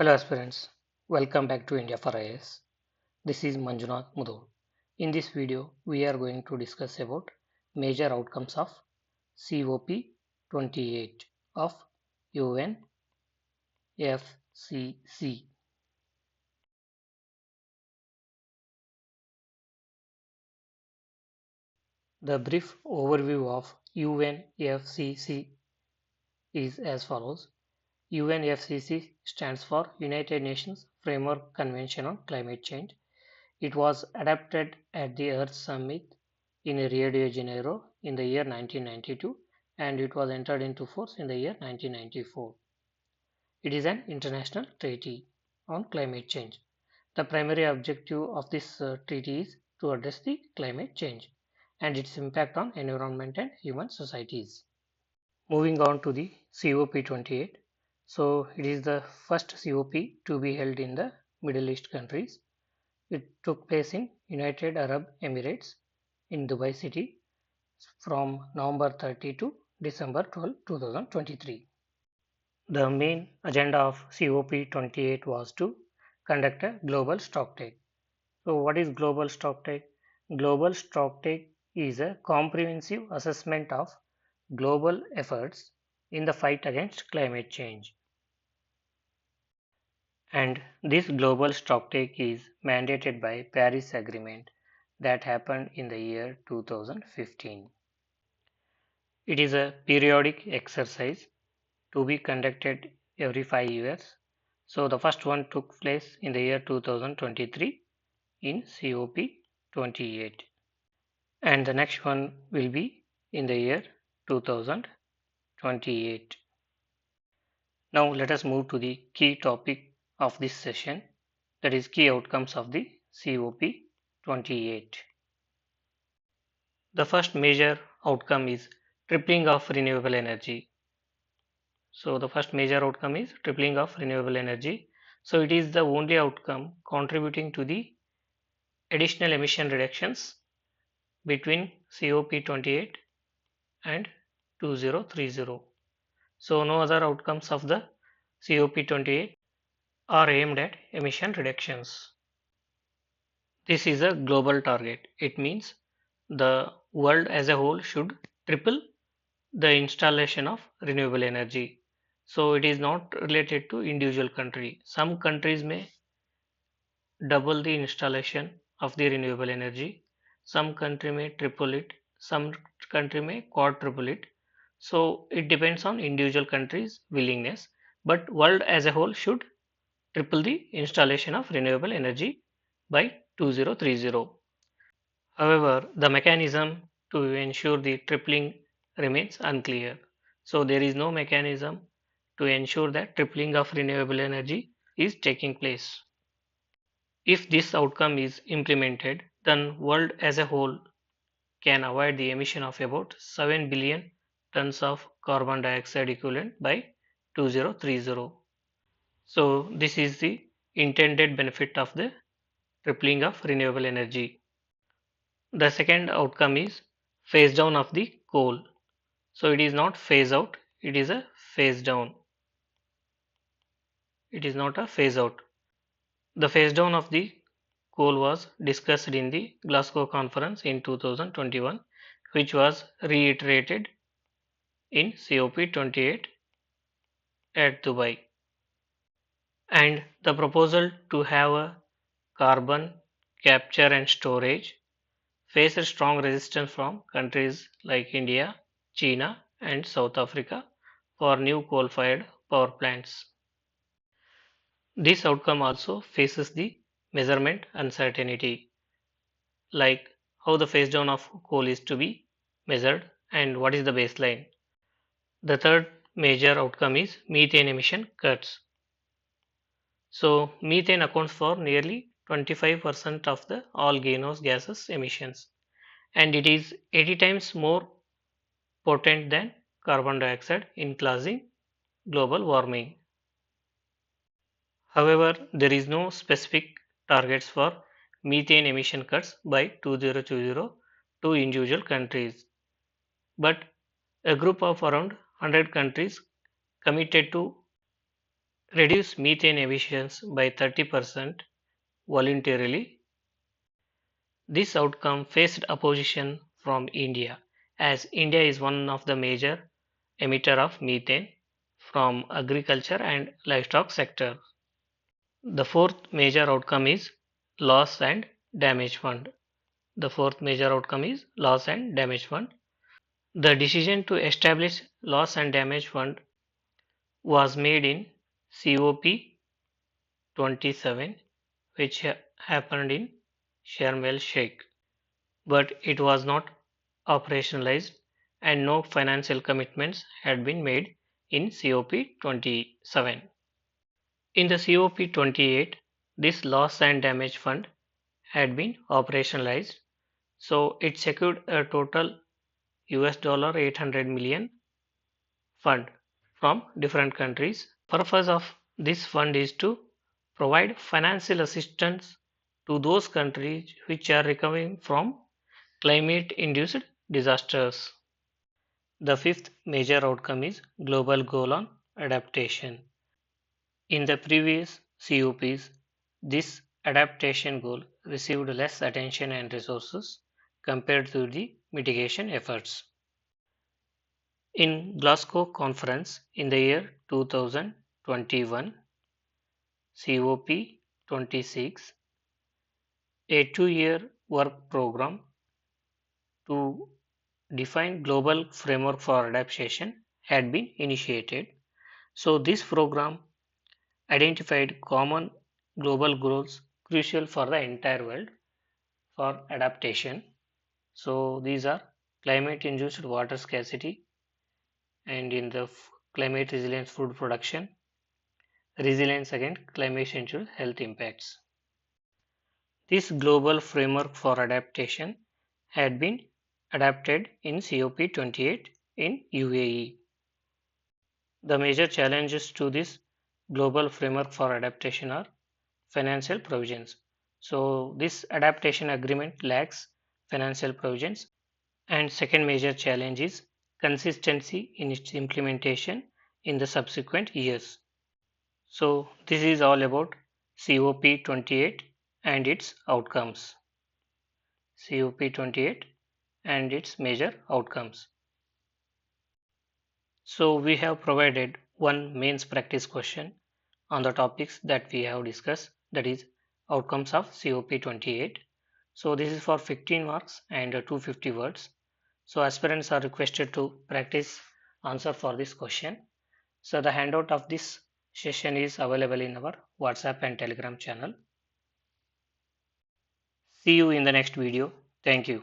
Hello aspirants, welcome back to India for IAS. This is Manjunath Mudhol. In this video, we are going to discuss about major outcomes of COP28 of UNFCCC. The brief overview of UNFCCC is as follows. UNFCCC stands for United Nations Framework Convention on Climate Change. It was adopted at the Earth Summit in Rio de Janeiro in the year 1992 and it was entered into force in the year 1994. It is an international treaty on climate change. The primary objective of this treaty is to address the climate change and its impact on environment and human societies. Moving on to the COP28. So it is the first COP to be held in the Middle East countries. It took place in United Arab Emirates in Dubai City from November 30 to December 12, 2023. The main agenda of COP28 was to conduct a global stocktake. So what is global stocktake? Global stocktake is a comprehensive assessment of global efforts in the fight against climate change. And this global stocktake is mandated by Paris Agreement that happened in the year 2015. It is a periodic exercise to be conducted every 5 years. So the first one took place in the year 2023 in COP28 and the next one will be in the year 2028. Now let us move to the key topic of this session, that is key outcomes of the COP28. The first major outcome is tripling of renewable energy. So the first major outcome is tripling of renewable energy. So it is the only outcome contributing to the additional emission reductions between COP28 and 2030. So no other outcomes of the COP28 are aimed at emission reductions. This is a global target. It means the world as a whole should triple the installation of renewable energy. So it is not related to individual country. Some countries may double the installation of the renewable energy. Some country may triple it. Some country may quadruple it. So it depends on individual countries' willingness. But world as a whole should triple the installation of renewable energy by 2030. However, the mechanism to ensure the tripling remains unclear. So there is no mechanism to ensure that tripling of renewable energy is taking place. If this outcome is implemented, then world as a whole can avoid the emission of about 7 billion tons of carbon dioxide equivalent by 2030. So this is the intended benefit of the tripling of renewable energy. The second outcome is phase down of the coal. So it is not phase out, it is a phase down. It is not a phase out. The phase down of the coal was discussed in the Glasgow conference in 2021, which was reiterated in COP28 at Dubai. And the proposal to have a carbon capture and storage faced strong resistance from countries like India, China, and South Africa for new coal-fired power plants. This outcome also faces the measurement uncertainty, like how the phase down of coal is to be measured and what is the baseline. The third major outcome is methane emission cuts. So methane accounts for nearly 25% of the all greenhouse gases emissions, and it is 80 times more potent than carbon dioxide in causing global warming. However, there is no specific targets for methane emission cuts by 2020 to individual countries, but a group of around 100 countries committed to reduce methane emissions by 30% voluntarily. This outcome faced opposition from India, as India is one of the major emitter of methane from agriculture and livestock sector. The fourth major outcome is loss and damage fund. The fourth major outcome is loss and damage fund. The decision to establish loss and damage fund was made in COP27, which happened in Sharm el Sheikh, but it was not operationalized and no financial commitments had been made in COP27. In the COP28, this loss and damage fund had been operationalized, so it secured a total $800 million fund from different countries. Purpose of this fund is to provide financial assistance to those countries which are recovering from climate induced disasters. The fifth major outcome is global goal on adaptation. In the previous COPs, this adaptation goal received less attention and resources compared to the mitigation efforts. In Glasgow Conference in the year 2021, COP26, a 2-year work program to define global framework for adaptation had been initiated. So this program identified common global goals crucial for the entire world for adaptation. So these are climate induced water scarcity, and in the climate resilience food production, resilience against climate change health impacts. This global framework for adaptation had been adapted in COP28 in UAE. The major challenges to this global framework for adaptation are financial provisions. So this adaptation agreement lacks financial provisions, and second major challenge is consistency in its implementation in the subsequent years. So this is all about COP28 and its outcomes. COP28 and its major outcomes. So we have provided one mains practice question on the topics that we have discussed, that is outcomes of COP28. So this is for 15 marks and 250 words. So aspirants are requested to practice answer for this question. So the handout of this session is available in our WhatsApp and Telegram channel. See you in the next video. Thank you.